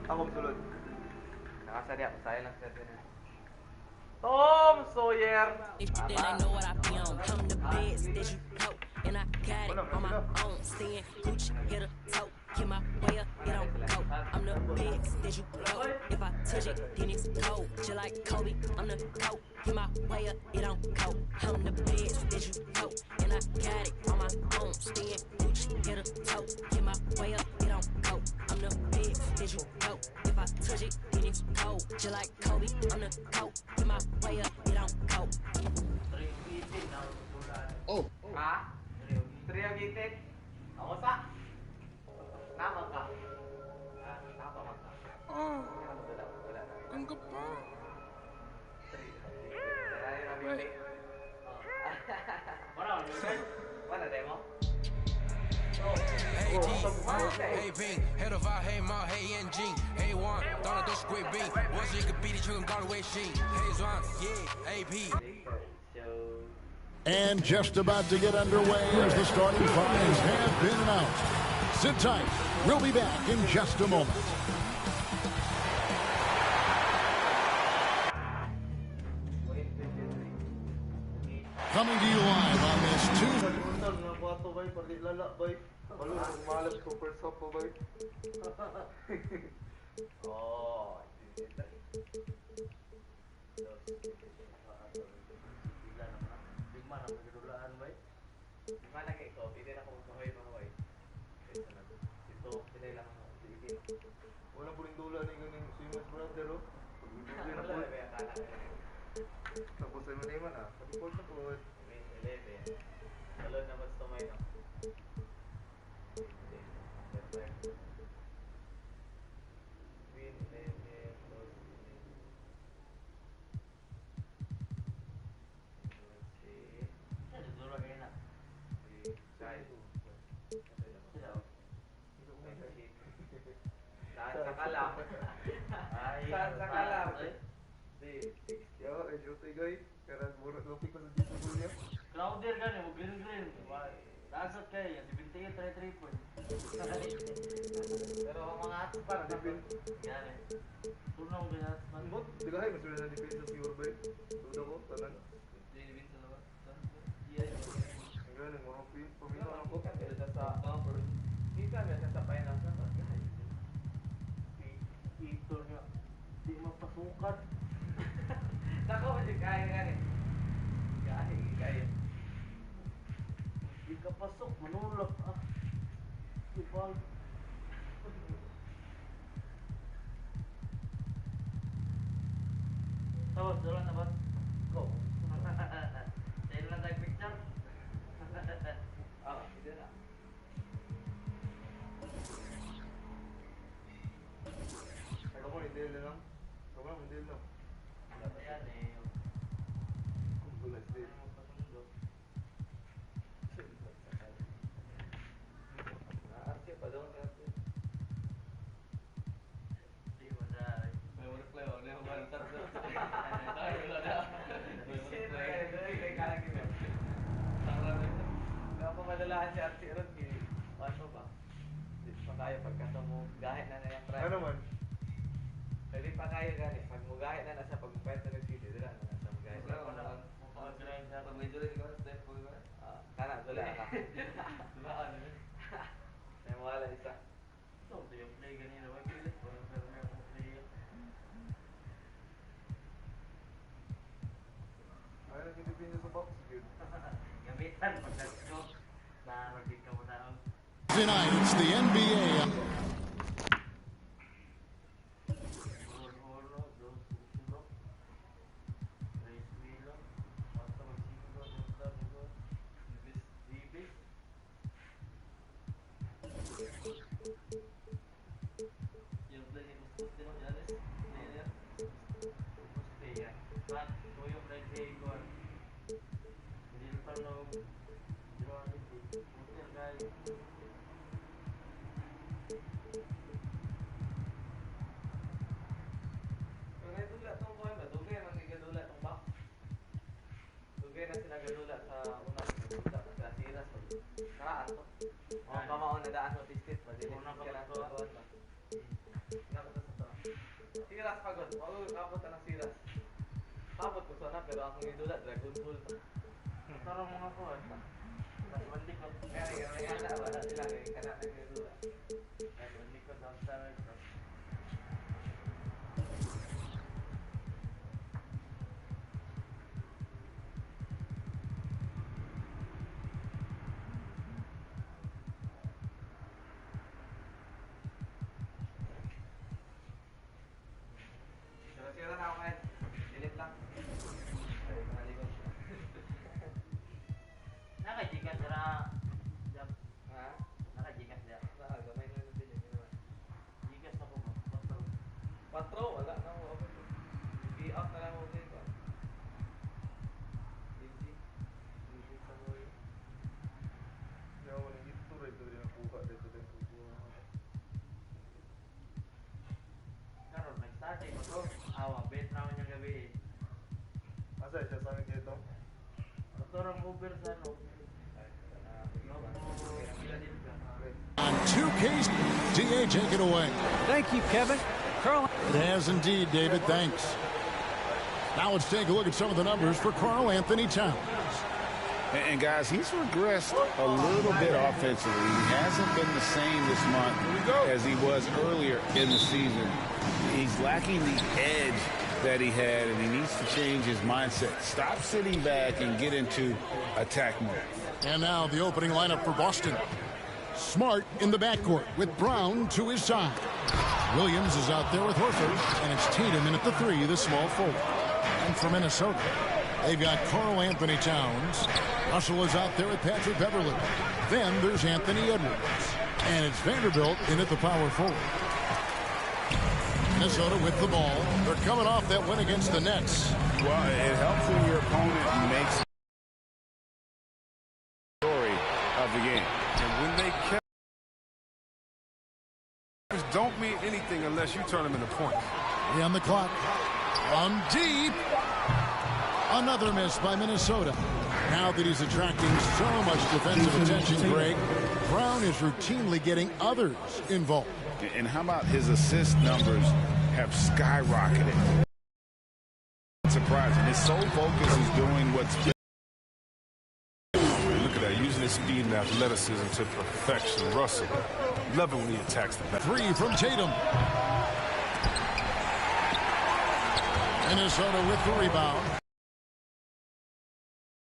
Ako sulod. Nakasadya ko, saya lang sa din. Tom Sawyer! If they know what I be on, I'm the best that you know, and I got it on my own. Staying Gucci, hit a toe, get my way up, it don't go. I'm the best that you know. If I touch it, then it's cold. Just like Kobe, I'm the GOAT. Get my way up, it don't go. I'm the best that you know, and I got it on my own. Staying Gucci, hit a toe, get my way up, it don't go. I'm the best that you know. If I touch it, then it's cold. Just like Kobe, I'm the GOAT. Get my way up, it don't go. Oh. Ha? Trio gitit? Ako sa? Nama ka? Nama ka? Oh. Wala na. Ang gapa. Mana demo? Hey G, hey Bing, head of our hey Ma, hey NG, hey Juan, dans la douche great Bing, what's your compete each other got away sheen, hey Zwan, yeah, AP. And just about to get underway as the starting fives have been announced. Sit tight. We'll be back in just a moment. Coming to you live on this Tuesday. Oh, mana kayak kau, ini nak mengkawai mengkawai. Itu tidak lama sedikit. Wala po rin dula ni ganing Simmons brother, oh. Wala ba yung kanan? Tapos ay maniman, ah. Kapiport na po. May 11. Salon na ba ito may no? Win 11 plus Sakalam. Sakalam. Yo, ay jutoy gay. Karang murot lupi ko sa dito niya. Crowder kan ya, green. Dasat kayak yang dibintingin 3 point. Pero ang mga atpat na Dipin. Yan eh. Turno ko kaya atpat. Bot, digahay mas wala na depensa si Urbay. Tudo ko tanan. Dibin sa lawa. Iya. Ang galing mo pamino ako. Bukan pero sa kita biasa sa finals na ba? Ito niya. Di mapasukan. Sako ba si kaya gani? Kaya. Di ka pasok, manulak ah. Ipal. Tawag, doon na ba? Go. Dahil lang tayo picture. Hindi na. Ako mo hindi na lang. Ako mo hindi na. Wala pa yan eh. Kung bulas din. Arte pa doon arte. Di mo dahil. May wala play on yung wala tarso. Ay wala na. Ay kaya kita. Kapag madalahan si Arte ron ano ba? Di pa kaya pagkata mo gahit na yung try. Ano man? Pwede pa kaya gani. Pag mo gahit na nasa pagpwento ng video dira na nasa mo gahit. Pag medyo rin ikaw, step ko ba? Kana dula ka. Dulaan eh. May wala isa. Ito, ito yung play ganina. Wag pilit. Walang pero may akong play. Ay, nagdipinsa sa box. Good. Gamitan pag nag-go. Nakakabit ka mo taon. Tonight, it's the NBA. Oro, 2-1. 3-0. Basta mag-5, 2-2. Ibis. Yung play ni Bustos din, Janis. Player. Bustos yan. Pat, ito yung play kay Igor. Hindi rin parang draw ni Buster guy. Kung naidula tong kuhan ba, dugay man gigadula tong box. Dugay na sila gadula sa unang sa sira sa karaan to. O kamaon na daan sa tistit ba dili. Una pa Kailangan to. sa kuhan ba. Nakata sa to. Kapot ka ng siras. Kapot ko sana pero akong idula Dragon Ball. Tarong mga ko eh. Mas malikot. Kaya may handa wala sila kaya kana nagdula. Mas malikot ang Star Wars. Sira-sira na ako kahit. Delete lang. Ay, maligot. Nakajikas na jab. Ha? Nakajikas na. Gamay na lang din yun. Jikas na po ba? Patro, wala na ako. I-out na lang ako dito. Easy. Easy sa mo yun. Ya, wala dito rin. Ito rin ang kuha. Dito rin ang kuha. Karon nag-start ay mo. Awa, bet na yung gabi. Asa siya sa amin dito? Motorong Uber sa no. On 2K's, DA, take it away. Thank you, Kevin. Carl. It has indeed, David. Thanks. Now let's take a look at some of the numbers for Karl Anthony Towns. And guys, he's regressed a little bit offensively. He hasn't been the same this month as he was earlier in the season. He's lacking the edge that he had, and he needs to change his mindset. Stop sitting back and get into attack mode. And now the opening lineup for Boston. Smart in the backcourt with Brown to his side. Williams is out there with Horford, and it's Tatum in at the three, the small forward. And for Minnesota, they've got Karl Anthony Towns. Russell is out there with Patrick Beverly. Then there's Anthony Edwards. And it's Vanderbilt in at the power forward. Minnesota with the ball. They're coming off that win against the Nets. Well, it helps when your opponent makes the story of the game. And when they catch, don't mean anything unless you turn them into points. On the clock. On deep. Another miss by Minnesota. Now that he's attracting so much defensive attention, Greg, Brown is routinely getting others involved. And how about his assist numbers have skyrocketed? Surprising. His sole focus is doing what's been. Look at that, using his speed and athleticism to perfection. Russell, lovingly attacks the back. Three from Tatum. Minnesota with the rebound.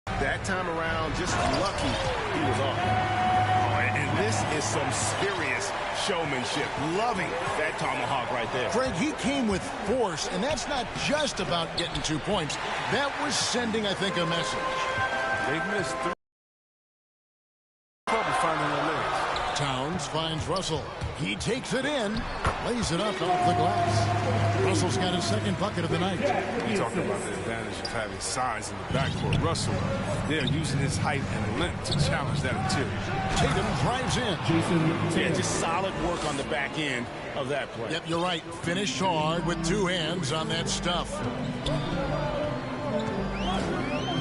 That time around, just lucky he was off. Oh, and this is some serious showmanship. Loving that tomahawk right there. Greg, he came with force, and that's not just about getting 2 points. That was sending, I think, a message. They missed three. Trouble finding their legs. Towns finds Russell. He takes it in, lays it up off the glass. Russell's got his second bucket of the night. We talked about the advantage of having size in the backcourt. Russell, they're using his height and length to challenge that interior. Tatum drives in. Yeah, just solid work on the back end of that play. Yep, you're right. Finish hard with two hands on that stuff.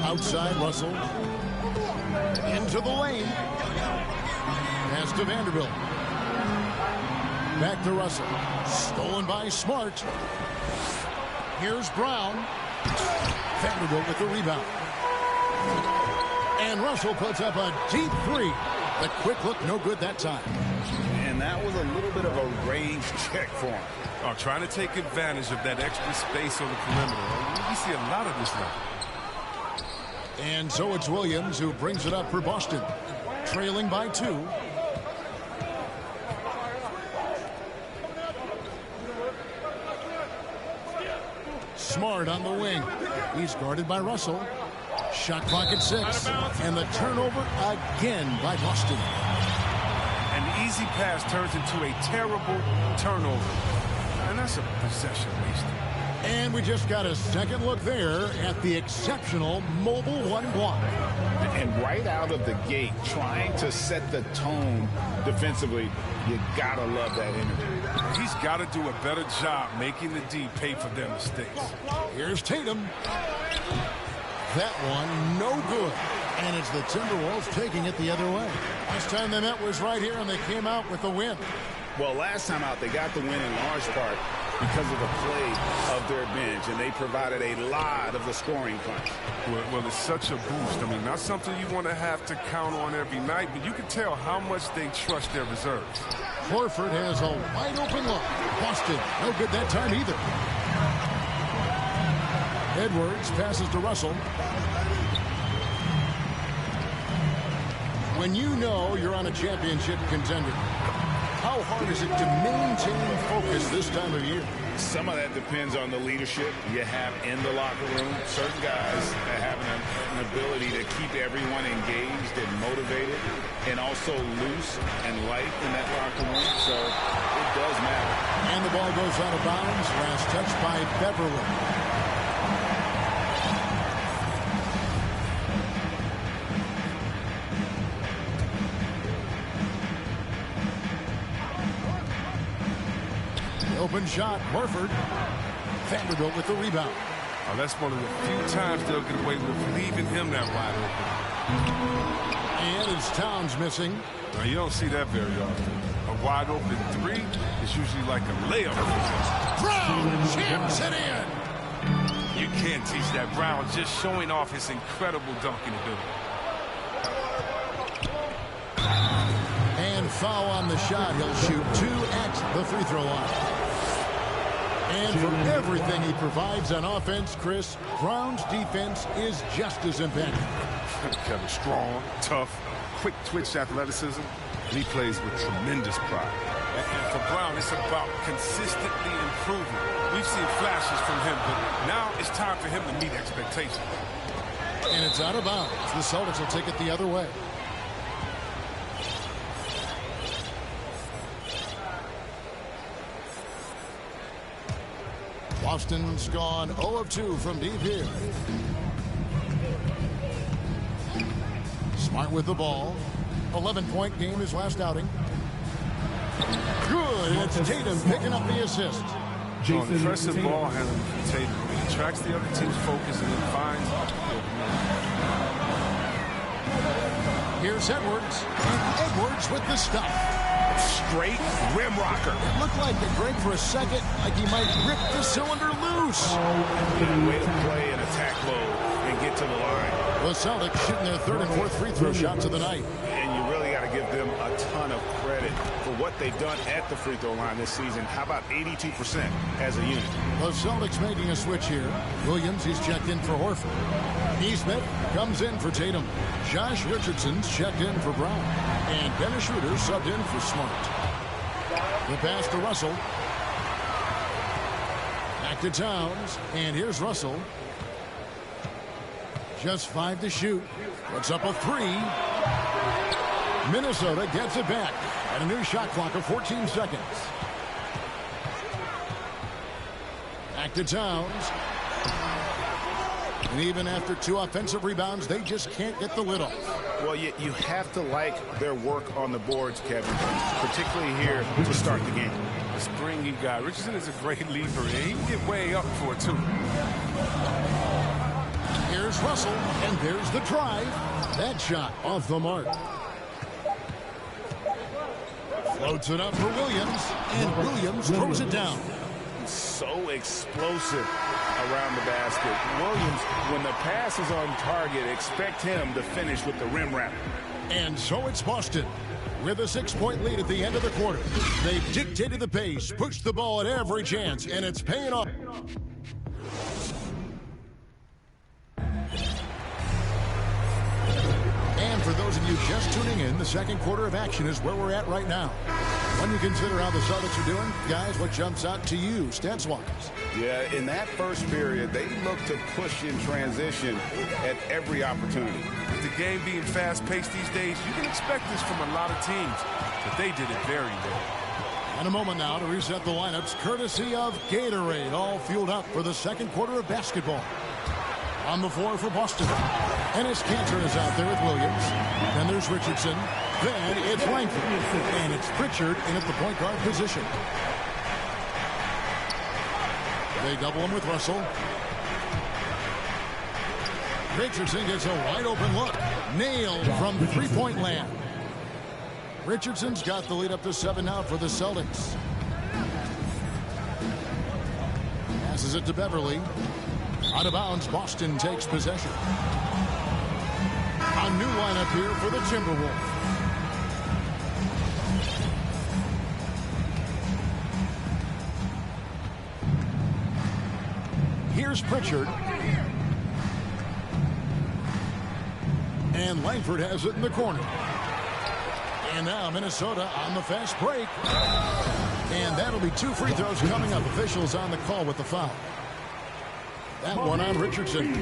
Outside Russell. Into the lane. Pass to Vanderbilt. Back to Russell. Stolen by Smart. Here's Brown. Vanderbilt with the rebound. And Russell puts up a deep three. The quick look, no good that time. And that was a little bit of a range check for him. Trying to take advantage of that extra space on the perimeter. We see a lot of this now. And so it's Williams who brings it up for Boston. Trailing by 2. Smart on the wing. He's guarded by Russell. Shot clock at 6. And the turnover again by Boston. An easy pass turns into a terrible turnover. And that's a possession wasted. And we just got a second look there at the exceptional mobile one block. And right out of the gate, trying to set the tone defensively, you gotta love that energy. He's got to do a better job making the D pay for their mistakes. Here's Tatum. That one, no good. And it's the Timberwolves taking it the other way. Last time they met was right here, and they came out with the win. Well, last time out, they got the win in large part because of the play of their bench, and they provided a lot of the scoring punch. Well, it's such a boost. I mean, not something you want to have to count on every night, but you can tell how much they trust their reserves. Horford has a wide open look. Boston, no good that time either. Edwards passes to Russell. When you know you're on a championship contender, how hard is it to maintain focus this time of year? Some of that depends on the leadership you have in the locker room. Certain guys have an ability to keep everyone engaged and motivated and also loose and light in that locker room. So it does matter. And the ball goes out of bounds. Last touch by Beverly. Open shot, Horford. Vanderbilt with the rebound. Now, that's one of the few times they'll get away with leaving him that wide open. And it's Towns missing. Now, you don't see that very often. A wide open three is usually like a layup. Brown jams it in. You can't teach that. Brown just showing off his incredible dunking ability. And foul on the shot. He'll shoot 2 at the free throw line. And for everything he provides on offense, Chris, Brown's defense is just as impactful. Kevin, strong, tough, quick twitch athleticism, and he plays with tremendous pride. And for Brown, it's about consistently improving. We've seen flashes from him, but now it's time for him to meet expectations. And it's out of bounds. The Celtics will take it the other way. Boston's gone 0 of 2 from deep here. Smart with the ball. 11-point game his last outing. Good. It's Tatum picking up the assist. Impressive ball handling from Tatum. He tracks the other team's focus and then finds the open man. Here's Edwards. And Edwards with the stuff. Straight rim rocker. It looked like it break for a second, like he might rip the cylinder loose. Good way to play an attack mode and get to the line. The Celtics shooting their 3rd and 4th free throw shots of the night. And you really got to give them a ton of credit for what they've done at the free throw line this season. How about 82% as a unit? The Celtics making a switch here. Williams, he's checked in for Horford. Neesmith comes in for Tatum. Josh Richardson's checked in for Brown. And Dennis Schroeder subbed in for Smart. The pass to Russell. Back to Towns. And here's Russell. Just 5 to shoot. Puts up a 3. Minnesota gets it back at a new shot clock of 14 seconds. Back to Towns. And even after 2 offensive rebounds, they just can't get the lid off. Well, you have to like their work on the boards, Kevin, particularly here to start the game. The springy guy. Richardson is a great leaper, and he can get way up for it, too. Here's Russell, and there's the drive. That shot off the mark. Floats it up for Williams, and Williams throws it down. So explosive around the basket. Williams, when the pass is on target, expect him to finish with the rim wrap. And so it's Boston with a 6-point lead at the end of the quarter. They've dictated the pace, pushed the ball at every chance, and it's paying off. And for those of you just tuning in, the second quarter of action is where we're at right now. When you consider how the Celtics are doing, guys, what jumps out to you, stats-wise? Yeah, in that first period, they look to push in transition at every opportunity. With the game being fast-paced these days, you can expect this from a lot of teams, but they did it very well. And a moment now to reset the lineups, courtesy of Gatorade, all fueled up for the second quarter of basketball. On the floor for Boston. Ennis Cantor is out there with Williams. Then there's Richardson. Then it's Langford. And it's Pritchard in at the point guard position. They double him with Russell. Richardson gets a wide open look. Nailed from three-point land. Richardson's got the lead up to 7 now for the Celtics. Passes it to Beverly. Out of bounds, Boston takes possession. A new lineup here for the Timberwolves. Here's Pritchard. And Langford has it in the corner. And now Minnesota on the fast break. And that'll be 2 free throws coming up. Officials on the call with the foul. That one on Richardson.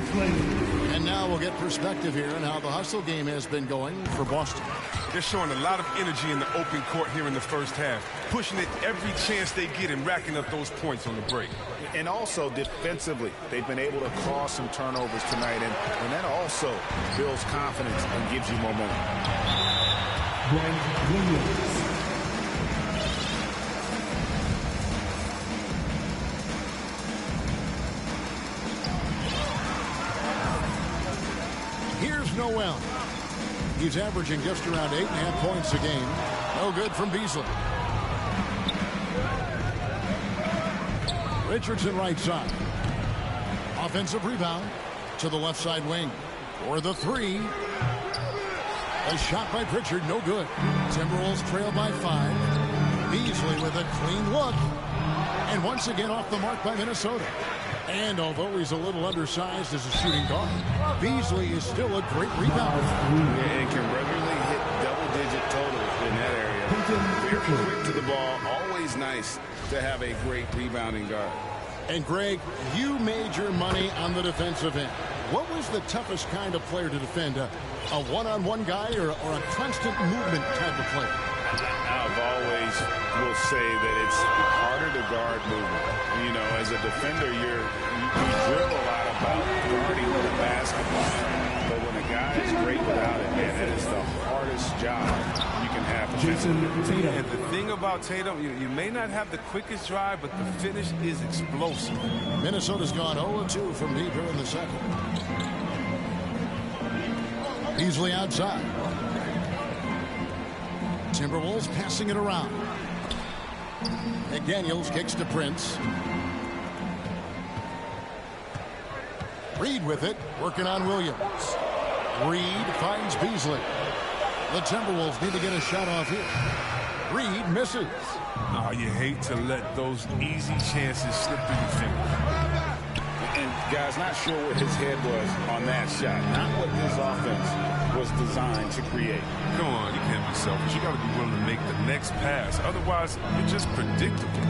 And now we'll get perspective here on how the hustle game has been going for Boston. They're showing a lot of energy in the open court here in the first half, pushing it every chance they get and racking up those points on the break. And also defensively, they've been able to cause some turnovers tonight, and that also builds confidence and gives you momentum. Williams. Here's Noel. He's averaging just around 8.5 points a game. No good from Beasley. Richardson right side. Offensive rebound to the left side wing. For the three. A shot by Pritchard, no good. Timberwolves trail by 5. Beasley with a clean look. And once again off the mark by Minnesota. And although he's a little undersized as a shooting guard, Beasley is still a great rebounder. And can regularly hit double-digit totals in that area. Very quick to the ball. Always nice to have a great rebounding guard. And Greg, you made your money on the defensive end. What was the toughest kind of player to defend? A one-on-one guy or a constant movement type of player? I've always will say that it's harder to guard movement. You know, as a defender, you drill a lot about guarding the basketball. But when a guy is great without it, man, that is the hardest job you can have. And the thing about Tatum, you may not have the quickest drive, but the finish is explosive. Minnesota's gone 0-2 from deep here in the second. Beasley outside. Timberwolves passing it around. McDaniels kicks to Prince. Reed with it, working on Williams. Reed finds Beasley. The Timberwolves need to get a shot off here. Reed misses. Oh, you hate to let those easy chances slip through your fingers. And guys, not sure what his head was on that shot. Not what this offense was designed to create. Come on, you can't be selfish. You got to be willing to make the next pass. Otherwise, you're just predictable.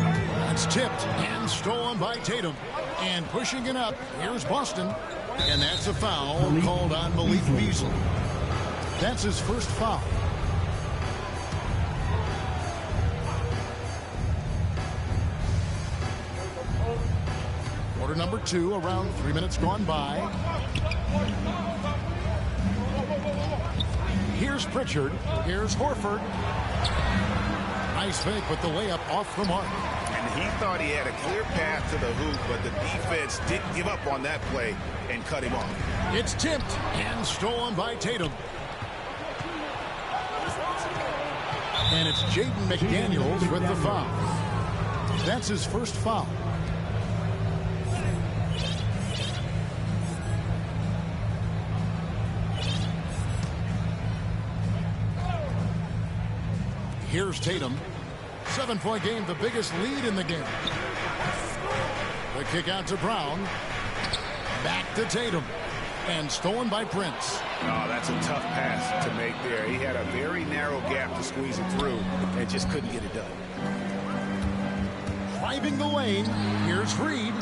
That's tipped and stolen by Tatum. And pushing it up, here's Boston. And that's a foul called on Malik Beasley. That's his first foul. Quarter number 2, around 3 minutes gone by. Here's Pritchard. Here's Horford. Nice fake, but the layup off the mark. And he thought he had a clear path to the hoop, but the defense didn't give up on that play and cut him off. It's tipped and stolen by Tatum. And it's Jaden McDaniels with the foul. That's his first foul. Here's Tatum. 7-point game, the biggest lead in the game. The kick out to Brown. Back to Tatum. And stolen by Prince. Oh, that's a tough pass to make there. He had a very narrow gap to squeeze it through and just couldn't get it done. Driving the lane. Here's Reed.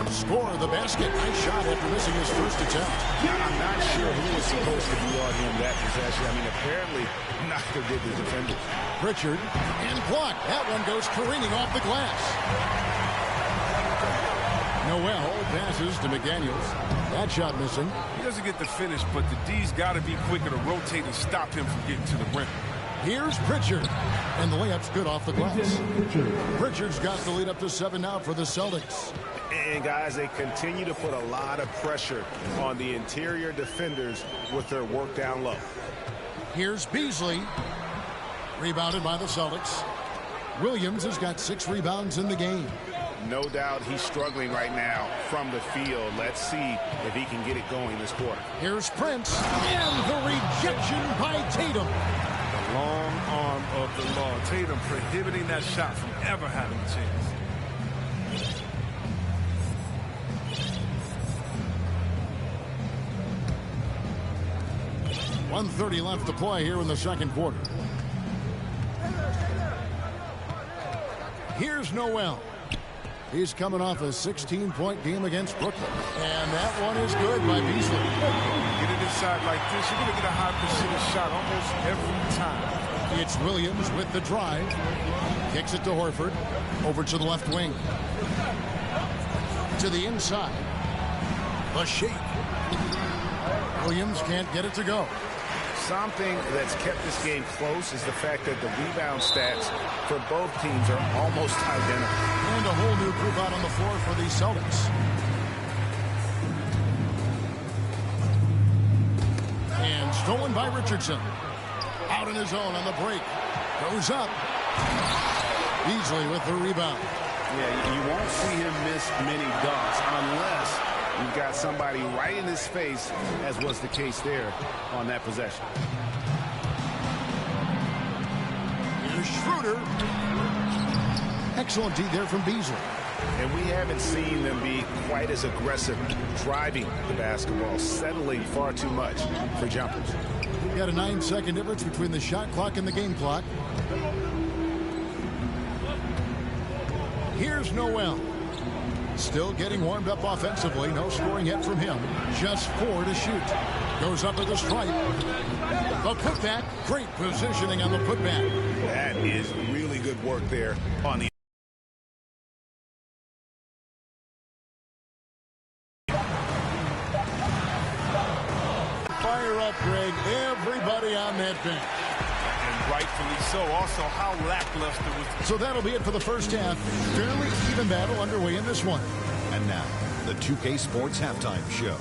Score the basket. Nice shot after missing his first attempt. I'm not sure who was supposed to be on him that possession. I mean, apparently neither did the defender. Pritchard and blocked. That one goes careening off the glass. Noel passes to McDaniels. That shot missing. He doesn't get the finish, but the D's got to be quicker to rotate and stop him from getting to the rim. Here's Pritchard. And the layup's good off the glass. Pritchard's got the lead up to 7 now for the Celtics. And, guys, they continue to put a lot of pressure on the interior defenders with their work down low. Here's Beasley. Rebounded by the Celtics. Williams has got 6 rebounds in the game. No doubt he's struggling right now from the field. Let's see if he can get it going this quarter. Here's Prince, and the rejection by Tatum. The long arm of the law. Tatum prohibiting that shot from ever having a chance. 1:30 left to play here in the second quarter. Here's Noel. He's coming off a 16-point game against Brooklyn. And that one is good by Beasley. Get it inside like this, you're going to get a high percentage shot almost every time. It's Williams with the drive. Kicks it to Horford. Over to the left wing. To the inside. The shake. Williams can't get it to go. Something that's kept this game close is the fact that the rebound stats for both teams are almost identical. And a whole new group out on the floor for the Celtics. And stolen by Richardson. Out on his own on the break. Goes up. Beasley with the rebound. Yeah, you won't see him miss many dunks unless you've got somebody right in his face, as was the case there on that possession. Here's Schroeder. Excellent D there from Beasley. And we haven't seen them be quite as aggressive driving the basketball, settling far too much for jumpers. We've got a 9-second difference between the shot clock and the game clock. Here's Noel. Still getting warmed up offensively. No scoring yet from him. Just 4 to shoot. Goes up to the stripe. The putback. Great positioning on the putback. That is really good work there on the fire up, Greg. Everybody on that bench. And rightfully so. Also, how lackluster was. So that'll be it for the first half. Fairly even battle underway in this one. And now, the 2K Sports Halftime Show.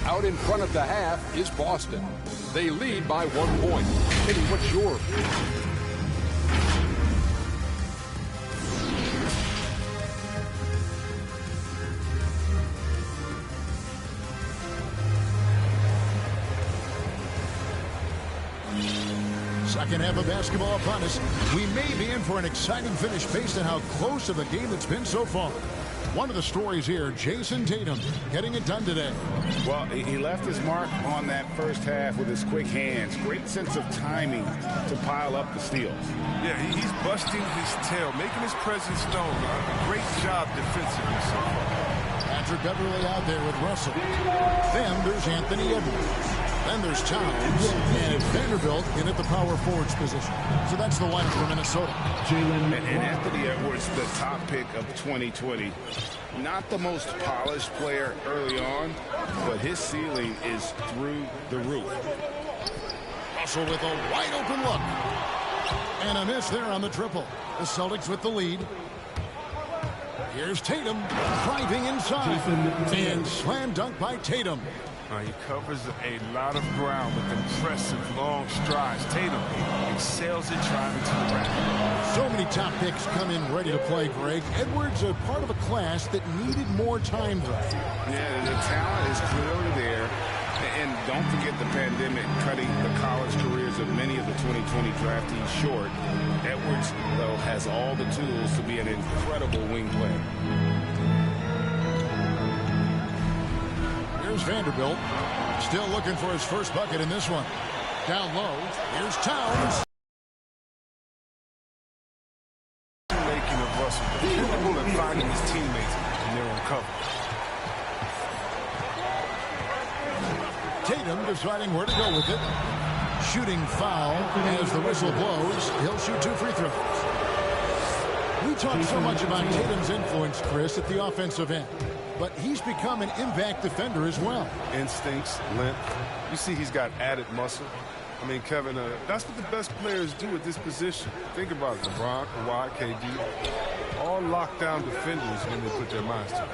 Out in front of the half is Boston. They lead by 1 point. Eddie, what's your view? Second half of basketball upon us. We may be in for an exciting finish based on how close of a game it's been so far. One of the stories here, Jason Tatum getting it done today. Well, he left his mark on that first half with his quick hands. Great sense of timing to pile up the steals. Yeah, he's busting his tail, making his presence known. Great job defensively so far. Patrick Beverly out there with Russell. Then there's Anthony Edwards. Then there's Towns and Vanderbilt in at the power forwards position. So that's the lineup for Minnesota. And Anthony Edwards, the top pick of 2020. Not the most polished player early on, but his ceiling is through the roof. Russell with a wide open look. And a miss there on the triple. The Celtics with the lead. Here's Tatum driving inside. And slam dunk by Tatum. He covers a lot of ground with impressive long strides. Tatum excels at driving to the rack. So many top picks come in ready to play, Greg. Edwards a part of a class that needed more time, though. Yeah, the talent is clearly there. And don't forget the pandemic cutting the college careers of many of the 2020 draftees short. Edwards, though, has all the tools to be an incredible wing player. Here's Vanderbilt. Still looking for his first bucket in this one. Down low. Here's Towns. Making of Russell, capable of finding his teammates in their own cover. Tatum deciding where to go with it. Shooting foul as the whistle blows. He'll shoot 2 free throws. We talk so much about Tatum's influence, Chris, at the offensive end. But he's become an impact defender as well. Instincts, length. You see he's got added muscle. I mean, Kevin, that's what the best players do at this position. Think about it. LeBron, Kawhi, KD, all lockdown defenders when they put their minds to it.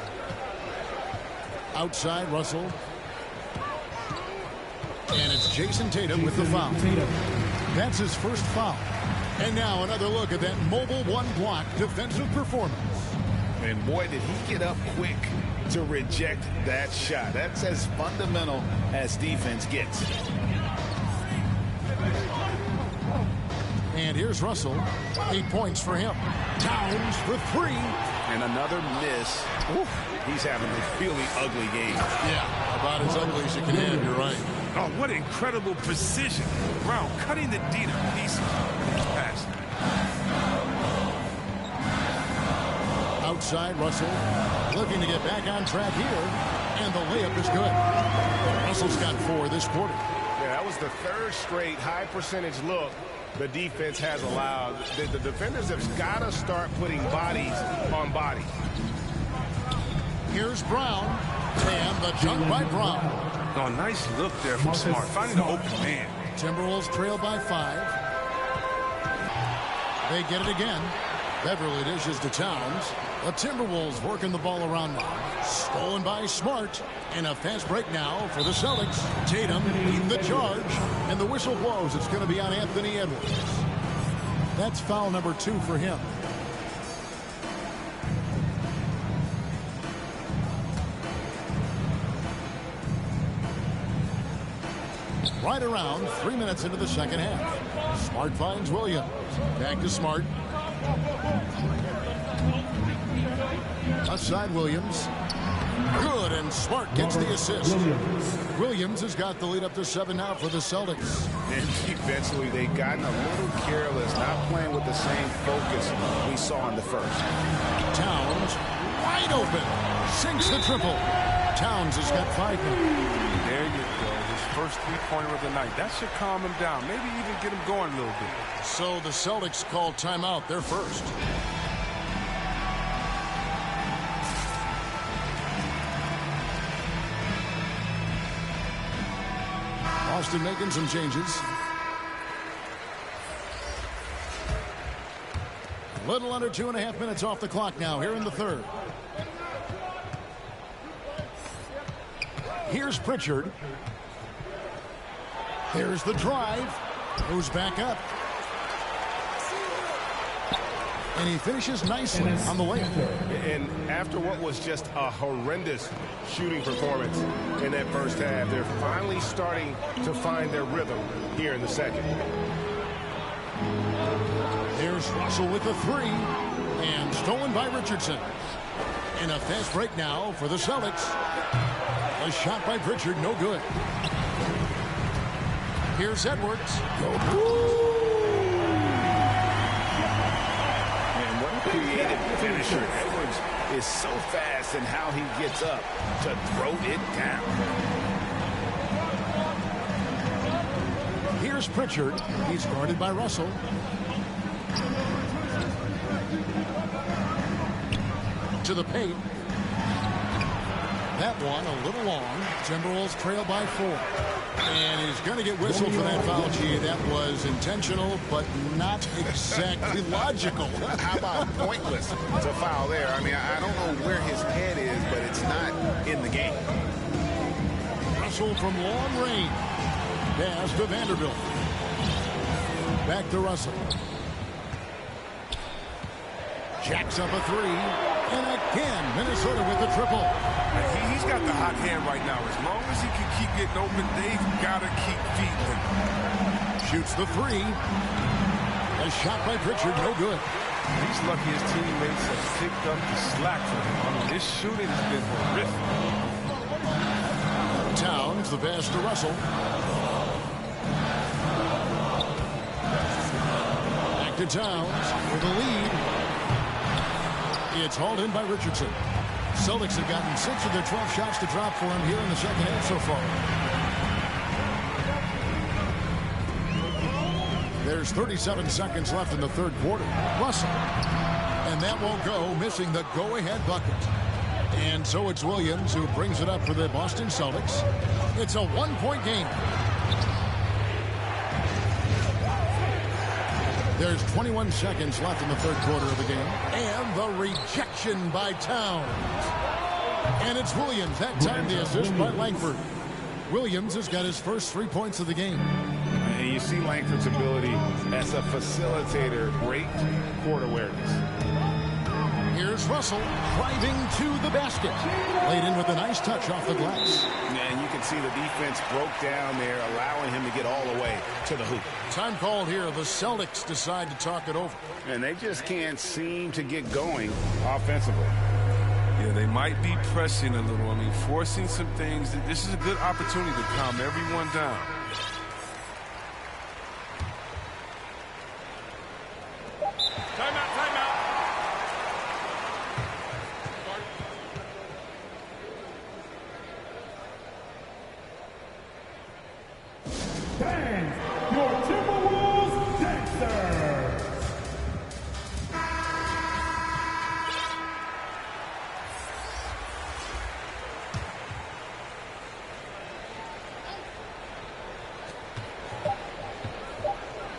Outside, Russell. And it's Jason Tatum with the foul. That's his first foul. And now another look at that mobile one-block defensive performance. And boy, did he get up quick to reject that shot. That's as fundamental as defense gets. And here's Russell. 8 points for him. Towns for 3. And another miss. Oof, he's having a really ugly game. Yeah, about as ugly as you can have, you're right. Oh, what incredible precision. Brown cutting the D to pieces. He's passed. Outside, Russell looking to get back on track here. And the layup is good. Russell's got 4 this quarter. Yeah, that was the third straight high percentage look the defense has allowed. The defenders have got to start putting bodies on bodies. Here's Brown. And the jump by Brown. Oh, nice look there from Smart. Finding the open man. Timberwolves trail by 5. They get it again. Beverly dishes to Towns. The Timberwolves working the ball around now. Stolen by Smart. And a fast break now for the Celtics. Tatum leading the charge. And the whistle blows. It's going to be on Anthony Edwards. That's foul number 2 for him. Right around 3 minutes into the second half. Smart finds Williams. Back to Smart. Outside Williams. Good, and Smart gets the assist. Williams has got the lead up to 7 now for the Celtics. And defensively, they've gotten a little careless, not playing with the same focus we saw in the first. Towns, wide open. Sinks the triple. Towns has got 5 now. There you go. First three-pointer of the night. That should calm him down. Maybe even get him going a little bit. So the Celtics call timeout. They're first. Boston making some changes. A little under 2.5 minutes off the clock now here in the third. Here's Pritchard. Here's the drive. Goes back up. And he finishes nicely on the layup. And after what was just a horrendous shooting performance in that first half, they're finally starting to find their rhythm here in the second. Here's Russell with the 3. And stolen by Richardson. And a fast break now for the Celtics. A shot by Pritchard, no good. Here's Edwards. And what a creative finisher. Edwards is so fast in how he gets up to throw it down. Here's Pritchard. He's guarded by Russell. To the paint. That one a little long. Timberwolves trail by 4. And he's going to get whistled for that foul, G. That was intentional, but not exactly logical. How about pointless to foul there? I mean, I don't know where his head is, but it's not in the game. Russell from long range. Pass to Vanderbilt. Back to Russell. Jacks up a 3. And again, Minnesota with the triple. He's got the hot hand right now. As long as he can keep getting open, they've got to keep feeding him. Shoots the 3. A shot by Pritchard, no good. He's lucky his teammates have picked up the slack for him. I mean, his shooting has been horrific. Towns, the pass to Russell. Back to Towns with the lead. It's hauled in by Richardson. Celtics have gotten 6 of their 12 shots to drop for him here in the second half so far. There's 37 seconds left in the third quarter. Russell. And that won't go, missing the go-ahead bucket. And so it's Williams who brings it up for the Boston Celtics. It's a 1-point game. There's 21 seconds left in the third quarter of the game. And the rejection by Towns. And it's Williams. That time the assist by Langford. Williams has got his first 3 points of the game. And you see Langford's ability as a facilitator. Great court awareness. Here's Russell driving to the basket. Laid in with a nice touch off the glass. And you can see the defense broke down there, allowing him to get all the way to the hoop. Time called here. The Celtics decide to talk it over. And they just can't seem to get going offensively. Yeah, they might be pressing a little. I mean, forcing some things. This is a good opportunity to calm everyone down. Timeout, timeout. Dance, your Timberwolves dancers.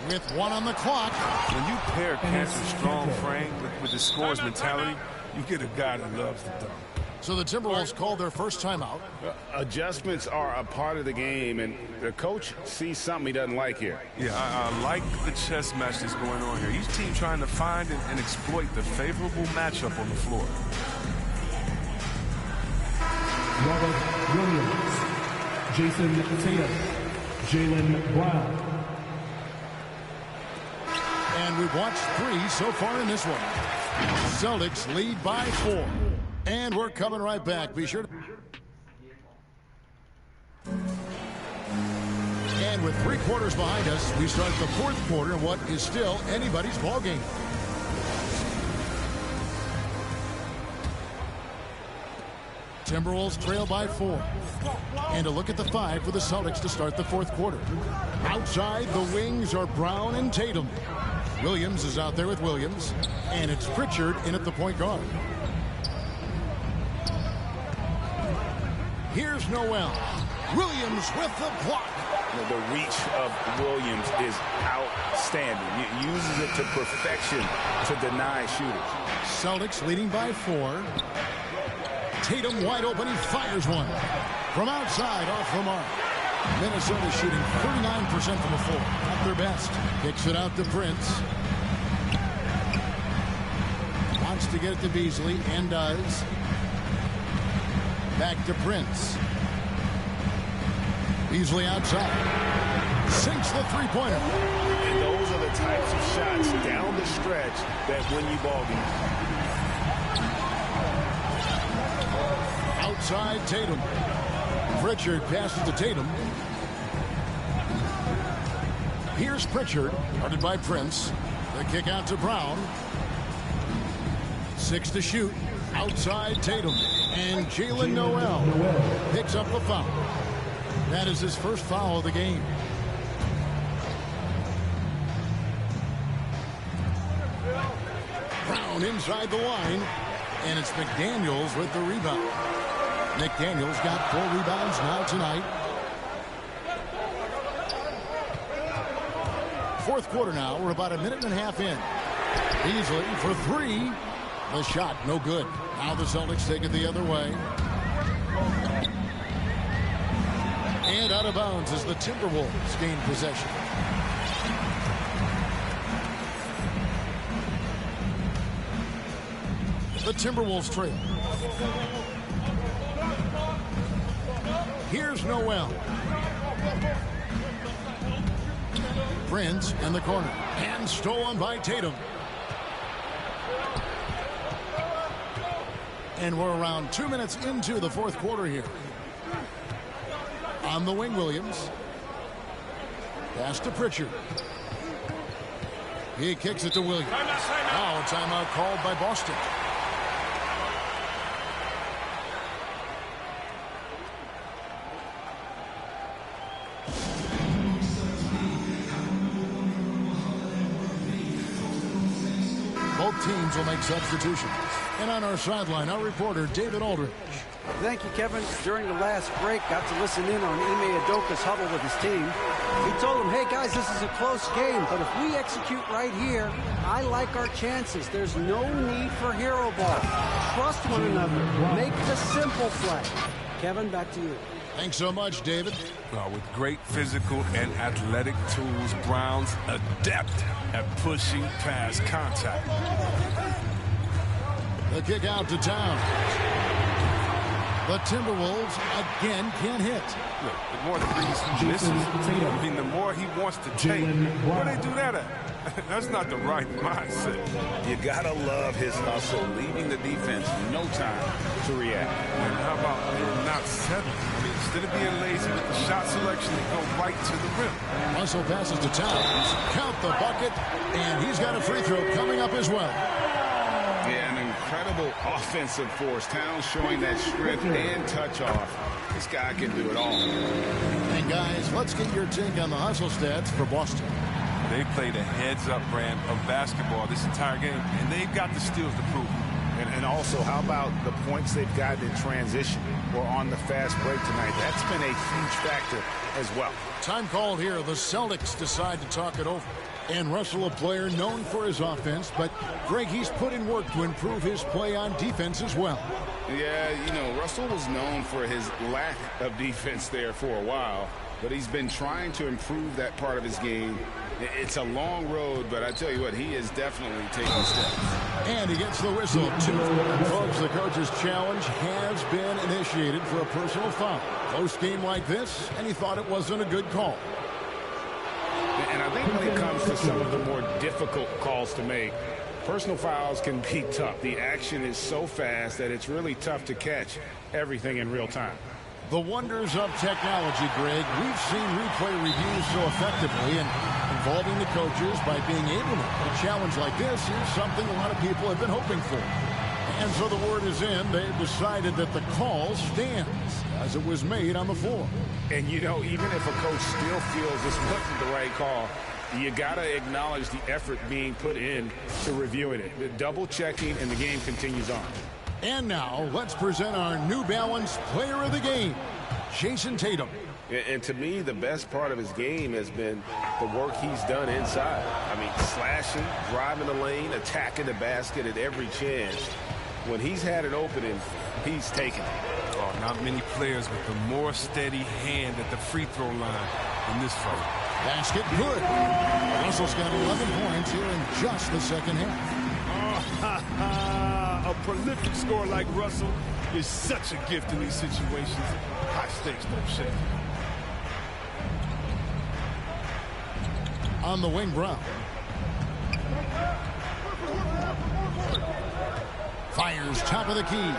With 1 on the clock. When you pair Cancer's strong frame with the scorer's mentality, you get a guy that loves the dunk. So the Timberwolves called their first timeout. Adjustments are a part of the game, and the coach sees something he doesn't like here. Yeah, I like the chess match that's going on here. Each team trying to find and exploit the favorable matchup on the floor. Robert Williams, Jason Tatum, Jaylen Brown. And we've watched 3 so far in this one. Celtics lead by 4. And we're coming right back. Be sure to... And with 3 quarters behind us, we start the fourth quarter in what is still anybody's ball game. Timberwolves trail by 4. And a look at the 5 for the Celtics to start the fourth quarter. Outside, the wings are Brown and Tatum. Williams is out there with Williams. And it's Pritchard in at the point guard. Here's Noel. Williams with the block. The reach of Williams is outstanding. He uses it to perfection to deny shooters. Celtics leading by 4. Tatum wide open. He fires one. From outside, off the mark. Minnesota shooting 39% from the floor. At their best. Kicks it out to Prince. Wants to get it to Beasley, and does. Back to Prince. Beasley outside. Sinks the three-pointer. And those are the types of shots down the stretch that win you ball games. Outside Tatum. Pritchard passes to Tatum. Here's Pritchard, guarded by Prince. The kick out to Brown. 6 to shoot. Outside Tatum. And Jaylen Noel picks up the foul. That is his first foul of the game. Brown inside the line. And it's McDaniels with the rebound. McDaniels got 4 rebounds now tonight. Fourth quarter now. We're about a minute and a half in. Beasley for 3. The shot, no good. Now the Celtics take it the other way. And out of bounds as the Timberwolves gain possession. The Timberwolves trail. Here's Noel. Prince in the corner. And stolen by Tatum. And we're around 2 minutes into the fourth quarter here. On the wing, Williams. Pass to Pritchard. He kicks it to Williams. Now a timeout called by Boston. Both teams will make substitutions. And on our sideline, our reporter, David Aldridge. Thank you, Kevin. During the last break, got to listen in on Ime Udoka's huddle with his team. He told them, hey, guys, this is a close game, but if we execute right here, I like our chances. There's no need for hero ball. Trust one another. Make the simple play. Kevin, back to you. Thanks so much, David. With great physical and athletic tools, Brown's adept at pushing past contact. The kick out to Towns. The Timberwolves again can't hit. Look, the more threes he misses, I mean, the more he wants to take. Where they do that at? That's not the right mindset. You gotta love his hustle, leaving the defense no time to react. And how about not settling? I mean, instead of being lazy with the shot selection, they go right to the rim. Russell passes to Towns. Count the bucket, and he's got a free throw coming up as well. Yeah, an incredible offensive force. Towns showing that strength and touch off. This guy can do it all. And guys, let's get your take on the hustle stats for Boston. They played a heads-up brand of basketball this entire game, and they've got the steals to prove it. And also, how about the points they've gotten in transition or on the fast break tonight? That's been a huge factor as well. Time called here. The Celtics decide to talk it over. And Russell, a player known for his offense, but Greg, he's put in work to improve his play on defense as well. Yeah, you know, Russell was known for his lack of defense there for a while, but he's been trying to improve that part of his game. It's a long road, but I tell you what, he is definitely taking steps. And he gets the whistle. And folks, the coach's challenge has been initiated for a personal foul. Close game like this, and he thought it wasn't a good call. And I think when it comes to some of the more difficult calls to make, personal fouls can be tough. The action is so fast that it's really tough to catch everything in real time. The wonders of technology, Greg. We've seen replay reviews so effectively, and involving the coaches by being able to a challenge like this is something a lot of people have been hoping for. And so the word is in. They've decided that the call stands as it was made on the floor. And, you know, even if a coach still feels this wasn't the right call, you got to acknowledge the effort being put in to reviewing it. The double checking, and the game continues on. And now let's present our New Balance Player of the Game, Jason Tatum. And to me, the best part of his game has been the work he's done inside. I mean, slashing, driving the lane, attacking the basket at every chance. When he's had an opening, he's taken it. Oh, not many players with a more steady hand at the free throw line in this fight. Basket good. Russell's got 11 points here in just the second half. A prolific scorer like Russell is such a gift in these situations. High stakes don't shake. On the wing, Brown. Fires top of the key.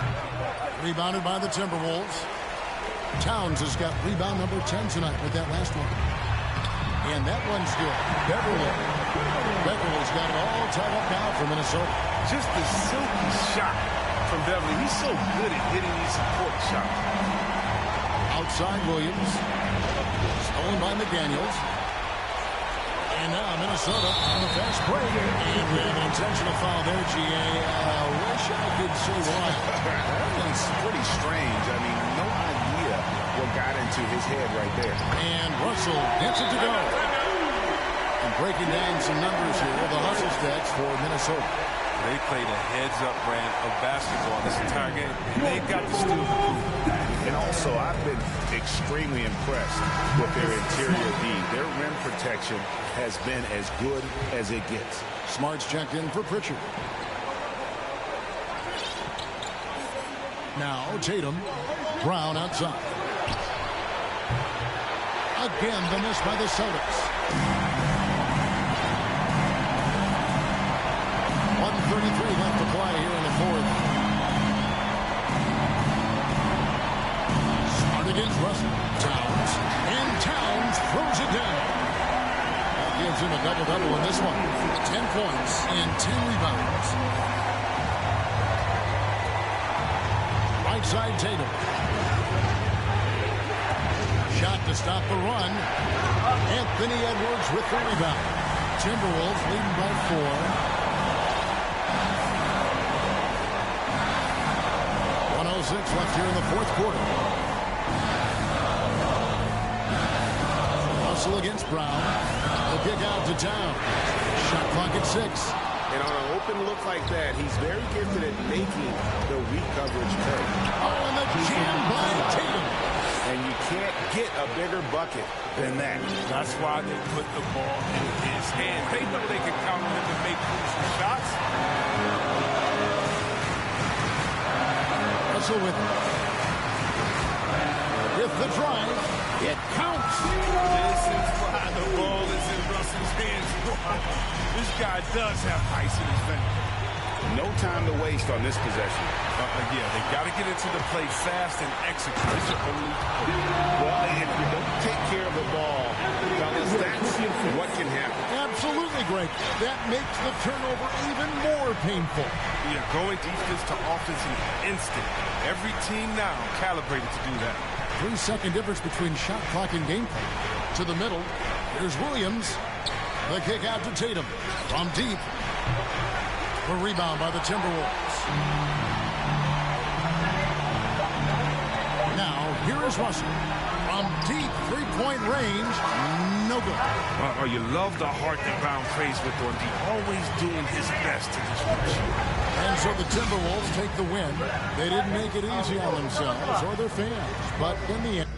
Rebounded by the Timberwolves. Towns has got rebound number 10 tonight with that last one. And that one's good. Beverly's got it all tied up now for Minnesota. Just a silky shot from Beverly. He's so good at hitting these support shots. Outside Williams. Stolen by McDaniels. And now Minnesota on the fast break. And we have an intentional foul there, GA. Wish I could say why. It's pretty strange. I mean, no idea what got into his head right there. And Russell gets it to go. And breaking down some numbers here, the hustle stats for Minnesota. They played a heads-up brand of basketball this entire game, and they've got the steals to prove it. And also, I've been extremely impressed with their interior D. Their rim protection has been as good as it gets. Smart's checked in for Pritchard. Now Tatum. Brown outside. Again, the miss by the Celtics. 1:33 left to play here in the fourth. Smart against Russell. Towns. And Towns throws it down. That gives him a double-double in this one. 10 points and 10 rebounds. Right side Tatum. Shot to stop the run. Anthony Edwards with the rebound. Timberwolves leading by 4. 2:06 left here in the fourth quarter. Russell against Brown. The kick out to Town. Shot clock at 6. And on an open look like that, he's very gifted at making the weak coverage turn. Oh, and the jam by Tatum. And you can't get a bigger bucket than that. That's why they put the ball in his hand. They know they can count on him to make crucial shots. Russell with the drive. It counts. This is why the ball is in Russell's hands. This guy does have ice in his veins. No time to waste on this possession. Yeah, they got to get into the play fast and execute. It's your only hope. Well, if you don't take care of the ball, fellas, that's what can happen. Absolutely, Greg. That makes the turnover even more painful. Yeah, going defense to offense in an instant. Every team now calibrated to do that. 3-second difference between shot clock and gameplay. To the middle. Here's Williams. The kick out to Tatum. From deep. The rebound by the Timberwolves. Now, here is Russell. From deep three-point range. No good. You love the heart that Brown plays with on deep. Always doing his best to disrupt you. And so the Timberwolves take the win. They didn't make it easy on themselves or their fans. But in the end...